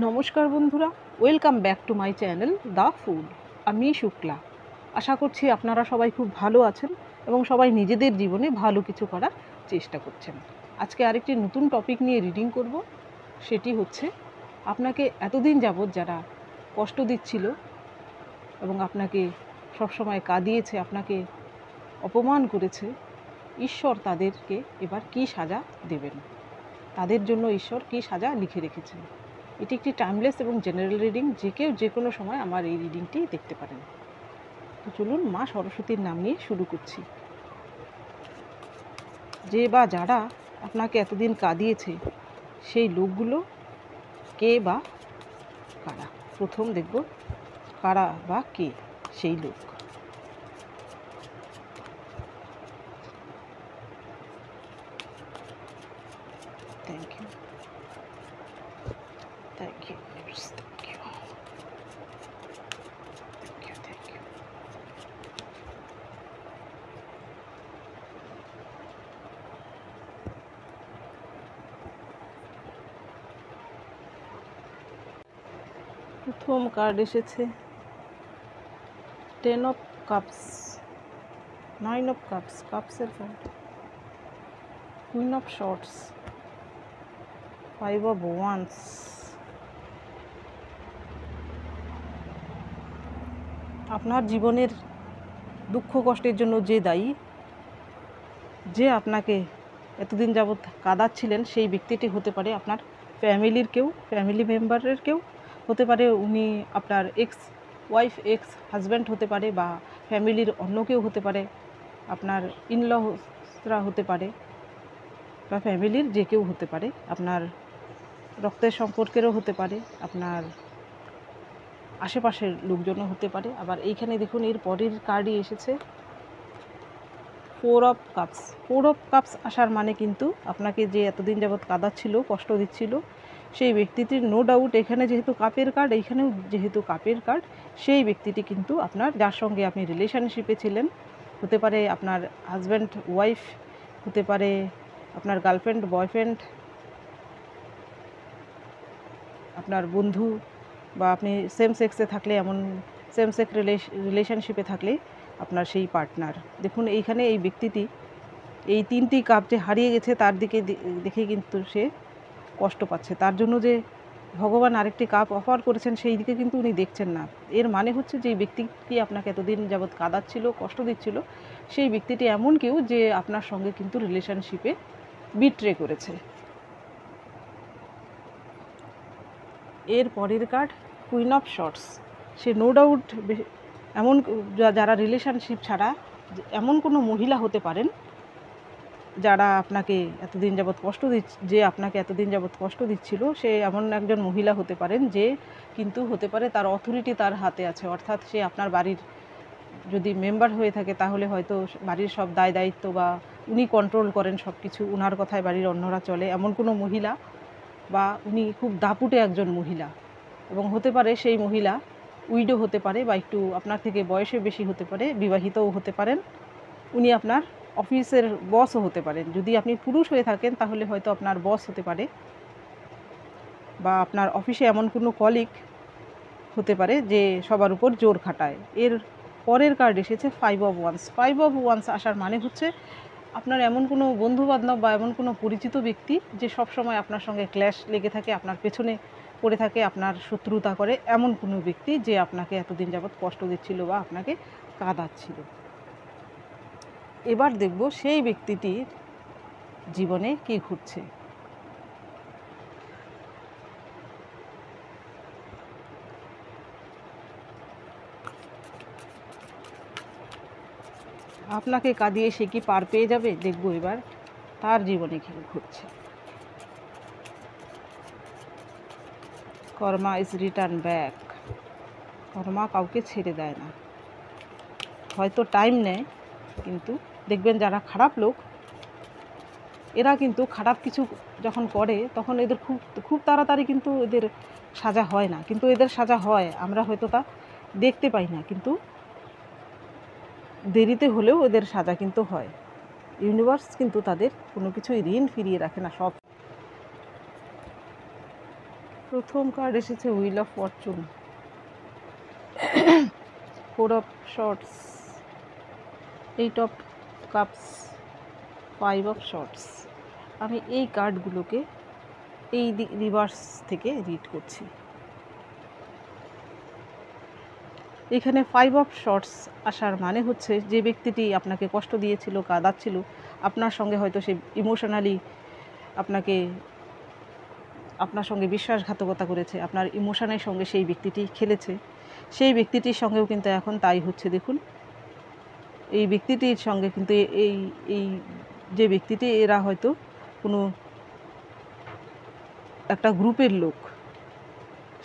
নমস্কার বন্ধুরা, welcome back to my channel the food. আমি শুক্লা। আশা করছি আপনারা সবাই খুব ভালো আছেন এবং সবাই নিজেদের জীবনে ভালো কিছু করার চেষ্টা করছেন। আজকে আরেকটি নতুন টপিক নিয়ে রিডিং করব। সেটি হচ্ছে, আপনাকে এতদিন যাবৎ যারা কষ্ট দিচ্ছিল এবং আপনাকে সবসময় কাঁদিয়েছে, আপনাকে অপমান করেছে, ঈশ্বর তাদেরকে এবার কী সাজা দেবেন, তাদের জন্য ঈশ্বর কী সাজা লিখে রেখেছেন। এটি একটি টাইমলেস এবং জেনারেল রিডিং, যে কেউ যে কোনো সময় আমার এই রিডিংটি দেখতে পারেন। তো চলুন মা সরস্বতীর নাম নিয়ে শুরু করছি। যে বা যারা আপনাকে এতদিন কাঁদিয়েছে, সেই লোকগুলো কে বা কারা? প্রথম দেখব কারা বা কে সেই লোক। Thank you, thank you, thank you, thank you, thank you. প্রথম কার্ড এসেছে 10 অফ কাপস, 9 অফ কাপস, কাপসের card, queen of swords, 5 of wands, আপনার জীবনের দুঃখ কষ্টের জন্য যে দায়ী, যে আপনাকে এতদিন যাবৎ কাঁদাচ্ছিলেন, সেই ব্যক্তিটি হতে পারে আপনার ফ্যামিলির কেউ, ফ্যামিলি মেম্বারের কেউ হতে পারে। উনি আপনার এক্স ওয়াইফ, এক্স হাজব্যান্ড হতে পারে, বা ফ্যামিলির অন্য কেউ হতে পারে, আপনার ইনলসরা হতে পারে, বা ফ্যামিলির যে কেউ হতে পারে, আপনার রক্তের সম্পর্কেরও হতে পারে, আপনার আশেপাশের লোকজনও হতে পারে। আবার এইখানে দেখুন, এর পরের কার্ডই এসেছে 4 অফ কাপস। 4 অফ কাপস আসার মানে কিন্তু আপনাকে যে এতদিন যাবৎ কাঁদাচ্ছিল, কষ্ট দিচ্ছিল, সেই ব্যক্তিটির নো ডাউট, এখানে যেহেতু কাপের কার্ড, এইখানেও যেহেতু কাপের কার্ড, সেই ব্যক্তিটি কিন্তু আপনার, যার সঙ্গে আপনি রিলেশনশিপে ছিলেন, হতে পারে আপনার হাজব্যান্ড ওয়াইফ, হতে পারে আপনার গার্লফ্রেন্ড বয়ফ্রেন্ড, আপনার বন্ধু, বা আপনি সেম সেক্সে থাকলে, এমন সেম সেক্স রিলেশনশিপে থাকলে আপনার সেই পার্টনার। দেখুন এইখানে এই ব্যক্তিটি এই 3টি কাপ যে হারিয়ে গেছে, তার দিকে দেখে কিন্তু সে কষ্ট পাচ্ছে। তার জন্য যে ভগবান আরেকটি কাপ অফার করেছেন, সেই দিকে কিন্তু উনি দেখছেন না। এর মানে হচ্ছে যে ব্যক্তিটি আপনাকে এতদিন যাবৎ কাঁদাচ্ছিল, কষ্ট দিচ্ছিল, সেই ব্যক্তিটি এমন কেউ যে আপনার সঙ্গে কিন্তু রিলেশনশিপে বিট্রে করেছে। এর পরের কার্ড কুইন অফ শর্টস। সে নো ডাউট এমন যারা রিলেশনশিপ ছাড়া, এমন কোনো মহিলা হতে পারেন যারা আপনাকে এতদিন যাবৎ যে আপনাকে এতদিন যাবৎ কষ্ট দিচ্ছিল, সে এমন একজন মহিলা হতে পারেন যে কিন্তু হতে পারে তার অথরিটি তার হাতে আছে। অর্থাৎ সে আপনার বাড়ির যদি মেম্বার হয়ে থাকে, তাহলে হয়তো বাড়ির সব দায় দায়িত্ব বা উনি কন্ট্রোল করেন সব কিছু, উনার কথায় বাড়ির অন্যরা চলে, এমন কোনো মহিলা, বা উনি খুব দাপুটে একজন মহিলা। এবং হতে পারে সেই মহিলা উইডো হতে পারে, বা একটু আপনার থেকে বয়সে বেশি হতে পারে, বিবাহিতও হতে পারেন। উনি আপনার অফিসের বসও হতে পারেন। যদি আপনি পুরুষ হয়ে থাকেন, তাহলে হয়তো আপনার বস হতে পারে, বা আপনার অফিসে এমন কোনো কলিগ হতে পারে যে সবার উপর জোর খাটায়। এর পরের কার্ড এসেছে 5 অফ ওয়ান্স। 5 অফ ওয়ান্স আসার মানে হচ্ছে আপনার এমন কোনো বন্ধুবান্ধব বা এমন কোনো পরিচিত ব্যক্তি যে সব সময় আপনার সঙ্গে ক্ল্যাশ লেগে থাকে, আপনার পেছনে পড়ে থাকে, আপনার শত্রুতা করে, এমন কোনো ব্যক্তি যে আপনাকে এতদিন যাবৎ কষ্ট দিচ্ছিল বা আপনাকে কাঁদাচ্ছিল। এবার দেখব সেই ব্যক্তিটির জীবনে কী ঘটছে। আপনাকে কাঁদিয়ে সে কি পার পেয়ে যাবে? দেখব এবার তার জীবনে কী ঘটছে। কর্মা ইজ রিটার্ন ব্যাক। কর্মা কাউকে ছেড়ে দেয় না, হয়তো টাইম নেয়, কিন্তু দেখবেন যারা খারাপ লোক, এরা কিন্তু খারাপ কিছু যখন করে, তখন এদের খুব তাড়াতাড়ি কিন্তু এদের সাজা হয় না, কিন্তু এদের সাজা হয়, আমরা হয়তো তা দেখতে পাই না, কিন্তু দেরিতে হলেও এদের সাজা কিন্তু হয়। ইউনিভার্স কিন্তু তাদের কোনো কিছুই ঋণ ফিরিয়ে রাখে না। সব প্রথম কার্ড এসেছে wheel of Fortune, 4 of swords, 8 of cups, 5 of swords. আমি এই কার্ডগুলোকে এই রিভার্স থেকে রিড করছি। এখানে 5 অফ শর্টস আসার মানে হচ্ছে যে ব্যক্তিটি আপনাকে কষ্ট দিয়েছিল, কাঁদাচ্ছিল, আপনার সঙ্গে হয়তো সে ইমোশনালি আপনার সঙ্গে বিশ্বাসঘাতকতা করেছে, আপনার ইমোশনের সঙ্গে সেই ব্যক্তিটি খেলেছে, সেই ব্যক্তিটির সঙ্গেও কিন্তু এখন তাই হচ্ছে। দেখুন এই ব্যক্তিটির সঙ্গে কিন্তু এই এই যে ব্যক্তিটি, এরা হয়তো কোনো একটা গ্রুপের লোক,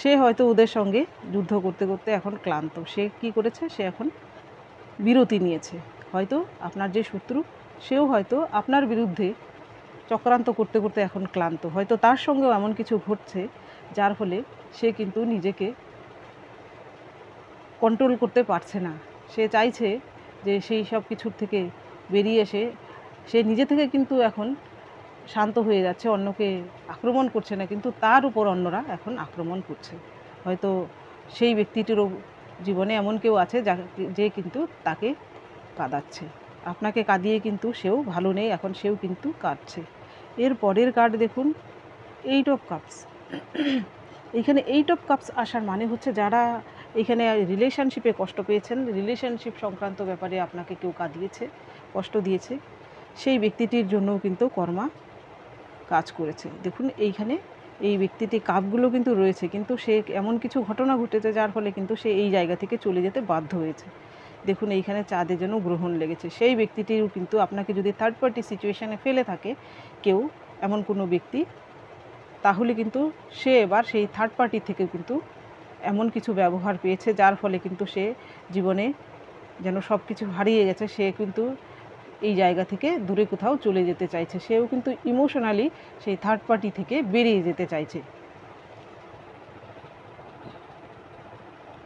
সে হয়তো ওদের সঙ্গে যুদ্ধ করতে করতে এখন ক্লান্ত। সে কি করেছে, সে এখন বিরতি নিয়েছে। হয়তো আপনার যে শত্রু, সেও হয়তো আপনার বিরুদ্ধে চক্রান্ত করতে করতে এখন ক্লান্ত। হয়তো তার সঙ্গেও এমন কিছু ঘটছে যার ফলে সে কিন্তু নিজেকে কন্ট্রোল করতে পারছে না। সে চাইছে যে সেই সব কিছুর থেকে বেরিয়ে এসে সে নিজে থেকে কিন্তু এখন শান্ত হয়ে যাচ্ছে, অন্যকে আক্রমণ করছে না, কিন্তু তার উপর অন্যরা এখন আক্রমণ করছে। হয়তো সেই ব্যক্তিটিরও জীবনে এমন কেউ আছে যে কিন্তু তাকে কাঁদাচ্ছে। আপনাকে কাঁদিয়ে কিন্তু সেও ভালো নেই, এখন সেও কিন্তু কাঁদছে। এর পরের কার্ড দেখুন, 8 অফ কাপস। এখানে 8 অফ কাপস আসার মানে হচ্ছে যারা এখানে রিলেশনশিপে কষ্ট পেয়েছেন, রিলেশনশিপ সংক্রান্ত ব্যাপারে আপনাকে কেউ কাঁদিয়েছে, কষ্ট দিয়েছে, সেই ব্যক্তিটির জন্যও কিন্তু কর্মা কাজ করেছে। দেখুন এইখানে এই ব্যক্তিটি কাপগুলো কিন্তু রয়েছে, কিন্তু সে এমন কিছু ঘটনা ঘটেছে যার ফলে কিন্তু সে এই জায়গা থেকে চলে যেতে বাধ্য হয়েছে। দেখুন এইখানে চাঁদে যেন গ্রহণ লেগেছে। সেই ব্যক্তিটিও কিন্তু আপনাকে যদি থার্ড পার্টি সিচুয়েশানে ফেলে থাকে কেউ, এমন কোনো ব্যক্তি, তাহলে কিন্তু সে এবার সেই থার্ড পার্টি থেকে কিন্তু এমন কিছু ব্যবহার পেয়েছে যার ফলে কিন্তু সে জীবনে যেন সব কিছু হারিয়ে গেছে। সে কিন্তু এই জায়গা থেকে দূরে কোথাও চলে যেতে চাইছে, সেও কিন্তু ইমোশনালি সেই থার্ড পার্টি থেকে বেরিয়ে যেতে চাইছে।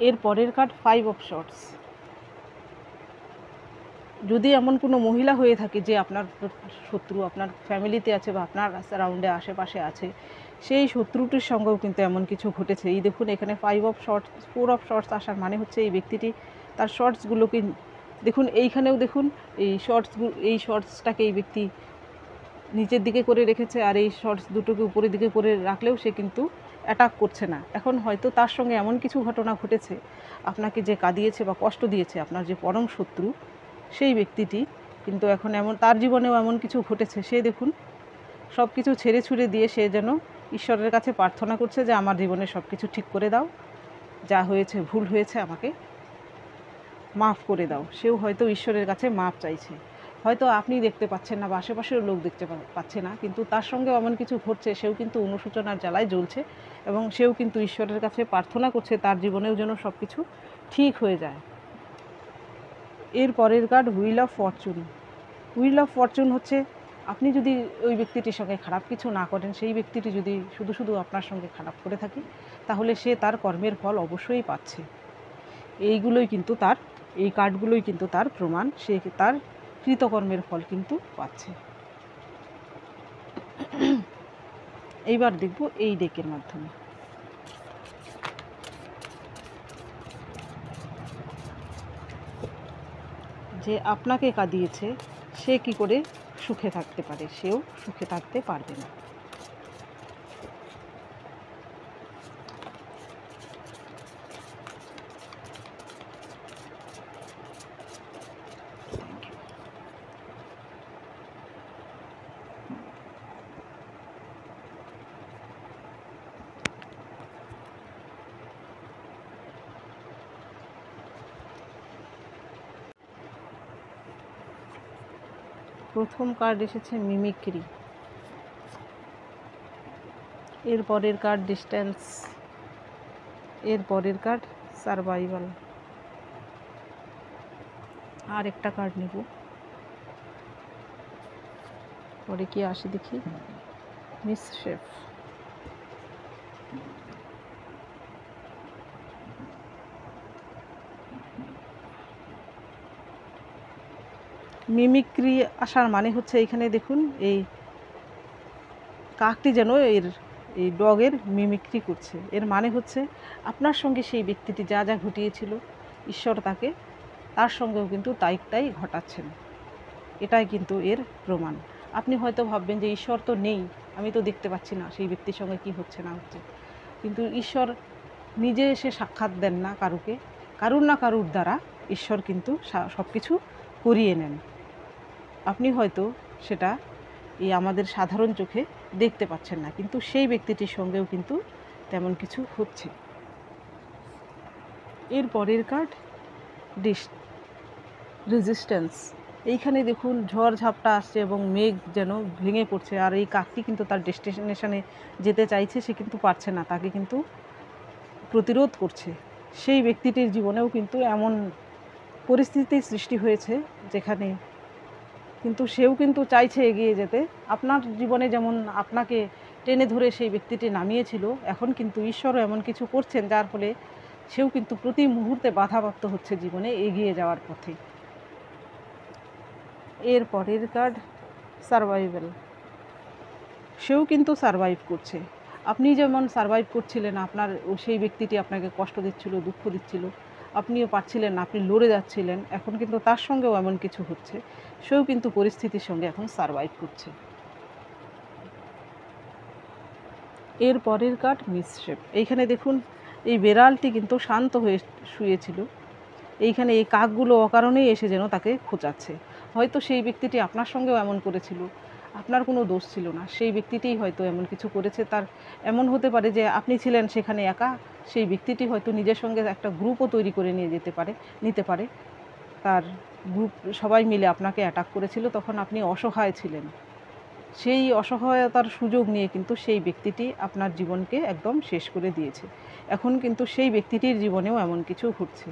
এর পরের কার্ড 5 অফ শর্টস। যদি এমন কোনো মহিলা হয়ে থাকে যে আপনার শত্রু আপনার ফ্যামিলিতে আছে বা আপনার সারাউন্ডে আশেপাশে আছে, সেই শত্রুটির সঙ্গেও কিন্তু এমন কিছু ঘটেছে। এই দেখুন এখানে 5 অফ শর্টস, 4 অফ শর্টস আসার মানে হচ্ছে এই ব্যক্তিটি তার শর্টসগুলোকে দেখুন, এইখানেও দেখুন এই শর্টসটাকে এই ব্যক্তি নিচের দিকে করে রেখেছে, আর এই শর্টস দুটোকে উপরের দিকে করে রাখলেও সে কিন্তু অ্যাটাক করছে না। এখন হয়তো তার সঙ্গে এমন কিছু ঘটনা ঘটেছে, আপনাকে যে কাঁদিয়েছে বা কষ্ট দিয়েছে, আপনার যে পরম শত্রু, সেই ব্যক্তিটি কিন্তু এখন তার জীবনেও এমন কিছু ঘটেছে। সে দেখুন সব কিছু ছেড়ে ছুড়ে দিয়ে সে যেন ঈশ্বরের কাছে প্রার্থনা করছে যে আমার জীবনে সব কিছু ঠিক করে দাও, যা হয়েছে ভুল হয়েছে আমাকে মাফ করে দাও। সেও হয়তো ঈশ্বরের কাছে মাফ চাইছে। হয়তো আপনি দেখতে পাচ্ছেন না বা আশেপাশের লোক দেখতে পাচ্ছে না, কিন্তু তার সঙ্গে এমন কিছু ঘটছে, সেও কিন্তু অনুশোচনার জ্বালায় জ্বলছে এবং সেও কিন্তু ঈশ্বরের কাছে প্রার্থনা করছে তার জীবনেও যেন সব কিছু ঠিক হয়ে যায়। এর পরের card wheel of Fortune. Wheel of Fortune হচ্ছে আপনি যদি ওই ব্যক্তিটির সঙ্গে খারাপ কিছু না করেন, সেই ব্যক্তিটি যদি শুধু শুধু আপনার সঙ্গে খারাপ করে থাকে, তাহলে সে তার কর্মের ফল অবশ্যই পাচ্ছে। এই কার্ডগুলোই কিন্তু তার প্রমাণ, সে তার কৃতকর্মের ফল কিন্তু পাচ্ছে। এইবার দেখব এই ডেকের মাধ্যমে যে আপনাকে কাঁদিয়েছে সে কি করে সুখে থাকতে পারে, সেও সুখে থাকতে পারবে না। প্রথম কার্ড এসেছে মিমিক্রি, এর পরের কার্ড ডিস্টেন্স, এর পরের কার্ড সারভাইভাল। আর একটা কার্ড নেব, পরে কি আসে দেখি। মিসশেফ। মিমিক্রি আসার মানে হচ্ছে এখানে দেখুন এই কাকটি যেন এর এই ডগের মিমিক্রি করছে। এর মানে হচ্ছে আপনার সঙ্গে সেই ব্যক্তিটি যা যা ঘটিয়েছিল ঈশ্বর তার সঙ্গেও কিন্তু তাই ঘটাচ্ছেন। এটাই কিন্তু এর প্রমাণ। আপনি হয়তো ভাববেন যে ঈশ্বর তো নেই, আমি তো দেখতে পাচ্ছি না সেই ব্যক্তির সঙ্গে কি হচ্ছে না হচ্ছে, কিন্তু ঈশ্বর নিজে এসে সাক্ষাৎ দেন না কারুকে, কারুর না কারুর দ্বারা ঈশ্বর কিন্তু সব কিছু করিয়ে নেন। আপনি হয়তো সেটা এই আমাদের সাধারণ চোখে দেখতে পাচ্ছেন না, কিন্তু সেই ব্যক্তিটির সঙ্গেও কিন্তু তেমন কিছু হচ্ছে। এর পরের কার্ড রেজিস্ট্যান্স। এইখানে দেখুন ঝড় ঝাপটা আসছে এবং মেঘ যেন ভেঙে পড়ছে, আর এই কাকটি কিন্তু তার ডেস্টিনেশনে যেতে চাইছে, সে কিন্তু পারছে না, তাকে কিন্তু প্রতিরোধ করছে। সেই ব্যক্তিটির জীবনেও কিন্তু এমন পরিস্থিতির সৃষ্টি হয়েছে যেখানে কিন্তু সেও কিন্তু চাইছে এগিয়ে যেতে। আপনার জীবনে যেমন আপনাকে টেনে ধরে সেই ব্যক্তিটি নামিয়েছিল, এখন কিন্তু ঈশ্বরও এমন কিছু করছেন যার ফলে সেও কিন্তু প্রতি মুহূর্তে বাধাপ্রাপ্ত হচ্ছে জীবনে এগিয়ে যাওয়ার পথে। এর পরের কার্ড সারভাইভাল। সেও কিন্তু সারভাইভ করছে। আপনি যেমন সারভাইভ করছিলেন, আপনার সেই ব্যক্তিটি আপনাকে কষ্ট দিচ্ছিল, দুঃখ দিচ্ছিল, আপনিও পারছিলেন না, আপনি লড়ে যাচ্ছিলেন, এখন কিন্তু তার সঙ্গেও এমন কিছু হচ্ছে, সেও কিন্তু পরিস্থিতির সঙ্গে এখন সারভাইভ করছে। এর পরের কার্ড মিসশেপ। এইখানে দেখুন এই বেড়ালটি কিন্তু শান্ত হয়ে শুয়েছিল, এইখানে এই কাকগুলো অকারণেই এসে যেন তাকে খোঁচাচ্ছে। হয়তো সেই ব্যক্তিটি আপনার সঙ্গেও এমন করেছিল, আপনার কোনো দোষ ছিল না, সেই ব্যক্তিটিই হয়তো এমন কিছু করেছে। তার এমন হতে পারে যে আপনি ছিলেন সেখানে একা, সেই ব্যক্তিটি হয়তো নিজের সঙ্গে একটা গ্রুপও তৈরি করে নিতে পারে। তার গ্রুপ সবাই মিলে আপনাকে অ্যাটাক করেছিল, তখন আপনি অসহায় ছিলেন। সেই অসহায়তার সুযোগ নিয়ে কিন্তু সেই ব্যক্তিটি আপনার জীবনকে একদম শেষ করে দিয়েছে। এখন কিন্তু সেই ব্যক্তিটির জীবনেও এমন কিছু ঘটছে,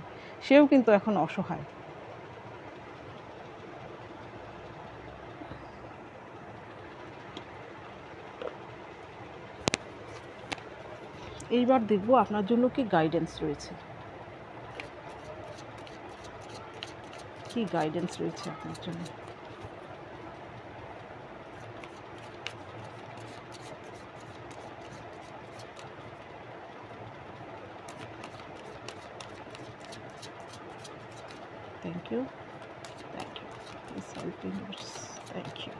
সেও কিন্তু এখন অসহায়। এইবার দেখব আপনার জন্য কি গাইডেন্স রয়েছে, কি গাইডেন্স রয়েছে আপনার জন্য। Thank you. Thank you. Please help me. Thank you.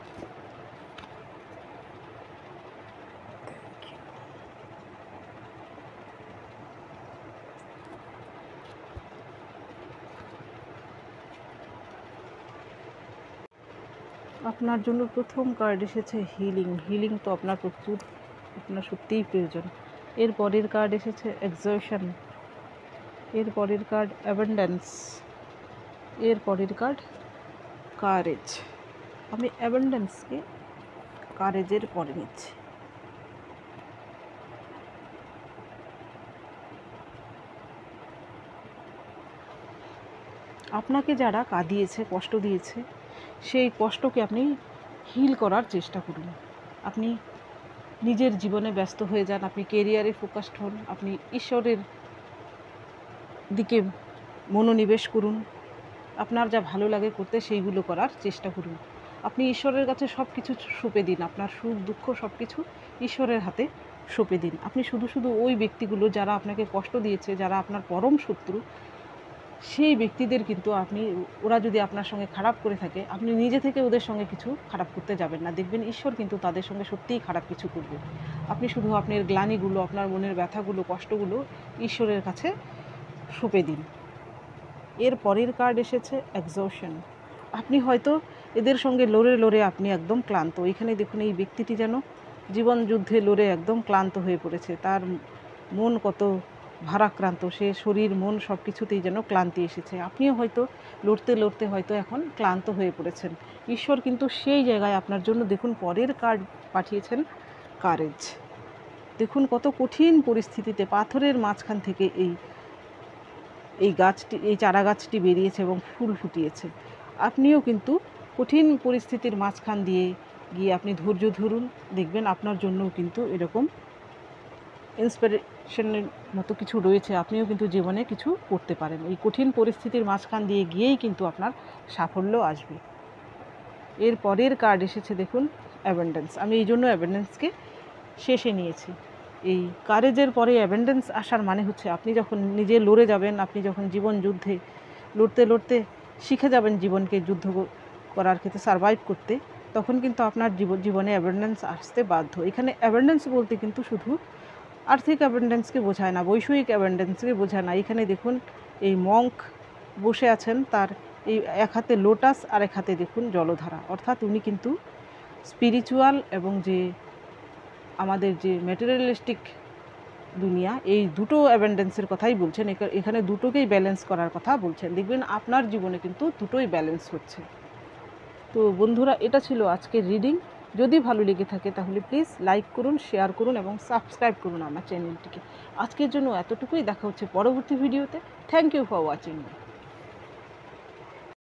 Thank you. আপনার জন্য প্রথম কার্ড এসেছে হিলিং। হিলিং তো আপনার সত্যিই প্রয়োজন। এর পরের কার্ড এসেছে এক্সজশন। এর পরের কার্ড অ্যাবেন্ডেন্স। এর পরের কার্ড কারেজ। আমি অ্যাবেন্ডেন্সকে কারেজের পরে নিচ্ছি। আপনাকে যারা কাঁদিয়েছে, কষ্ট দিয়েছে, সেই কষ্টকে আপনি হিল করার চেষ্টা করুন। আপনি নিজের জীবনে ব্যস্ত হয়ে যান, আপনি কেরিয়ারে ফোকাসড হন, আপনি ঈশ্বরের দিকে মনোনিবেশ করুন, আপনার যা ভালো লাগে করতে সেইগুলো করার চেষ্টা করুন। আপনি ঈশ্বরের কাছে সব কিছু সঁপে দিন, আপনার সুখ দুঃখ সব কিছু ঈশ্বরের হাতে সঁপে দিন। আপনি শুধু ওই ব্যক্তিগুলো যারা আপনাকে কষ্ট দিয়েছে, যারা আপনার পরম শত্রু, সেই ব্যক্তিদের কিন্তু ওরা যদি আপনার সঙ্গে খারাপ করে থাকে, আপনি নিজে থেকে ওদের সঙ্গে কিছু খারাপ করতে যাবেন না। দেখবেন ঈশ্বর কিন্তু তাদের সঙ্গে সত্যিই খারাপ কিছু করবে। আপনি শুধু আপনার গ্লানিগুলো, আপনার মনের ব্যথাগুলো, কষ্টগুলো ঈশ্বরের কাছে সঁপে দিন। এর পরের কার্ড এসেছে এক্সজশন। আপনি হয়তো এদের সঙ্গে লড়ে আপনি একদম ক্লান্ত। এখানে দেখুন এই ব্যক্তিটি যেন জীবন যুদ্ধে লড়ে একদম ক্লান্ত হয়ে পড়েছে, তার মন কত ভারাক্রান্ত, সে শরীর মন সব কিছুতেই যেন ক্লান্তি এসেছে। আপনিও হয়তো লড়তে হয়তো এখন ক্লান্ত হয়ে পড়েছেন। ঈশ্বর কিন্তু সেই জায়গায় আপনার জন্য দেখুন পরের কার্ড পাঠিয়েছেন কারেজ। দেখুন কত কঠিন পরিস্থিতিতে পাথরের মাঝখান থেকে এই চারা গাছটি বেরিয়েছে এবং ফুল ফুটিয়েছে। আপনিও কিন্তু কঠিন পরিস্থিতির মাঝখান দিয়ে গিয়ে আপনি ধৈর্য ধরুন, দেখবেন আপনার জন্যও কিন্তু এরকম ইন্সপিরেশনের মতো কিছু রয়েছে, আপনিও কিন্তু জীবনে কিছু করতে পারেন। এই কঠিন পরিস্থিতির মাঝখান দিয়ে গিয়েই কিন্তু আপনার সাফল্য আসবে। এর পরের কার্ড এসেছে দেখুন অ্যাবেন্ডেন্স। আমি এই জন্য অ্যাবেন্ডেন্সকে শেষে নিয়েছি। এই কারেজের পরে অ্যাবেন্ডেন্স আসার মানে হচ্ছে আপনি যখন নিজে লড়ে যাবেন, আপনি যখন জীবন যুদ্ধে লড়তে লড়তে শিখে যাবেন জীবনকে যুদ্ধ করার ক্ষেত্রে সারভাইভ করতে, তখন কিন্তু আপনার জীবনে অ্যাবেন্ডেন্স আসতে বাধ্য। এখানে অ্যাবেন্ডেন্স বলতে কিন্তু শুধু আর্থিক অ্যাবেন্ডেন্সকে বোঝায় না, বৈষয়িক অ্যাবেন্ডেন্সকে বোঝায় না। এখানে দেখুন এই মঙ্ক বসে আছেন, তার এই এক হাতে লোটাস আর এক হাতে দেখুন জলধারা, অর্থাৎ উনি কিন্তু স্পিরিচুয়াল এবং যে আমাদের যে ম্যাটেরিয়ালিস্টিক দুনিয়া, এই দুটো অ্যাবেন্ডেন্সের কথাই বলছেন। এখানে দুটোকেই ব্যালেন্স করার কথা বলছেন। দেখবেন আপনার জীবনে কিন্তু দুটোই ব্যালেন্স হচ্ছে। তো বন্ধুরা, এটা ছিল আজকের রিডিং। যদি ভালো লেগে থাকে তাহলে প্লিজ লাইক করুন, শেয়ার করুন এবং সাবস্ক্রাইব করুন আমার চ্যানেলটিকে। আজকের জন্য এতটুকুই, দেখা হচ্ছে পরবর্তী ভিডিওতে। Thank you for watching me.